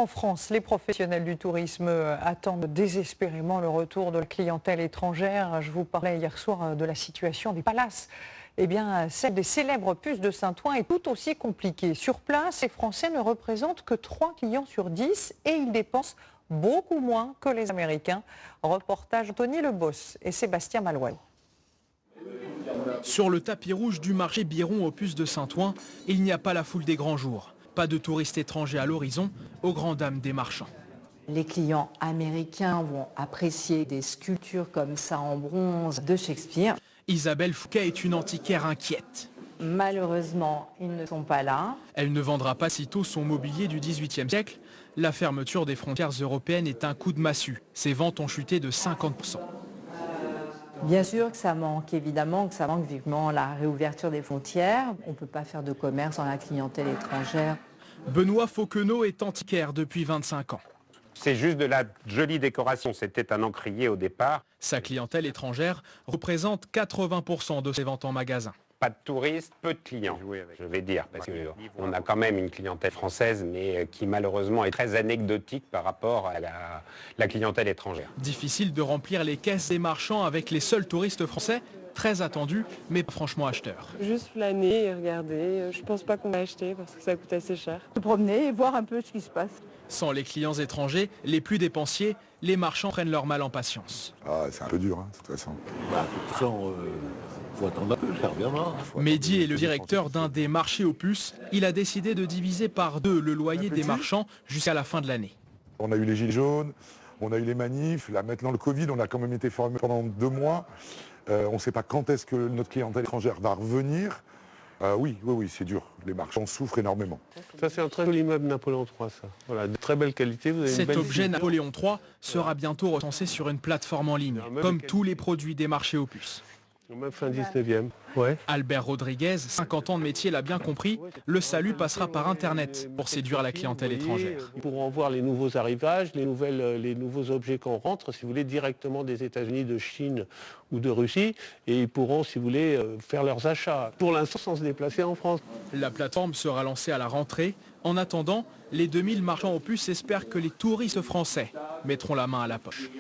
En France, les professionnels du tourisme attendent désespérément le retour de la clientèle étrangère. Je vous parlais hier soir de la situation des palaces. Eh bien, celle des célèbres puces de Saint-Ouen est tout aussi compliquée. Sur place, les Français ne représentent que 3 clients sur 10 et ils dépensent beaucoup moins que les Américains. Reportage Tony Lebos et Sébastien Malouel. Sur le tapis rouge du marché Biron aux puces de Saint-Ouen, il n'y a pas la foule des grands jours. Pas de touristes étrangers à l'horizon, aux grandes dames des marchands. Les clients américains vont apprécier des sculptures comme ça en bronze de Shakespeare. Isabelle Fouquet est une antiquaire inquiète. Malheureusement, ils ne sont pas là. Elle ne vendra pas sitôt son mobilier du XVIIIe siècle. La fermeture des frontières européennes est un coup de massue. Ses ventes ont chuté de 50%. Bien sûr que ça manque, évidemment que ça manque vivement la réouverture des frontières. On ne peut pas faire de commerce dans la clientèle étrangère. Benoît Fauquenot est antiquaire depuis 25 ans. C'est juste de la jolie décoration, c'était un encrier au départ. Sa clientèle étrangère représente 80% de ses ventes en magasin. Pas de touristes, peu de clients, je vais dire, parce qu'on a quand même une clientèle française, mais qui malheureusement est très anecdotique par rapport à la clientèle étrangère. Difficile de remplir les caisses des marchands avec les seuls touristes français, très attendus, mais pas franchement acheteurs. Juste flâner et regarder, je pense pas qu'on va acheter parce que ça coûte assez cher. Se promener et voir un peu ce qui se passe. Sans les clients étrangers, les plus dépensiers, les marchands prennent leur mal en patience. Ah, c'est un peu dur, de toute façon. De toute façon, faut attendre un peu, ça reviendra. Mehdi est le directeur d'un des marchés aux puces. Il a décidé de diviser par 2 le loyer des marchands jusqu'à la fin de l'année. On a eu les gilets jaunes, on a eu les manifs, là maintenant le Covid, on a quand même été fermé pendant 2 mois. On ne sait pas quand est-ce que notre clientèle étrangère va revenir. Oui, c'est dur. Les marchands souffrent énormément. Ça, c'est un très joli immeuble Napoléon III, ça. Voilà, de très belle qualité. Vous avez Cet une belle objet finition. Napoléon III sera bientôt recensé sur une plateforme en ligne, comme tous les produits des marchés aux puces. Même fin 19e. Ouais. Albert Rodriguez, 50 ans de métier, l'a bien compris, le salut passera par Internet pour séduire la clientèle étrangère. Ils pourront voir les nouveaux arrivages, les nouveaux objets qu'on rentre, si vous voulez, directement des États-Unis, de Chine ou de Russie, et ils pourront, si vous voulez, faire leurs achats. Pour l'instant, sans se déplacer en France. La plateforme sera lancée à la rentrée. En attendant, les 2000 marchands aux puces espèrent que les touristes français mettront la main à la poche.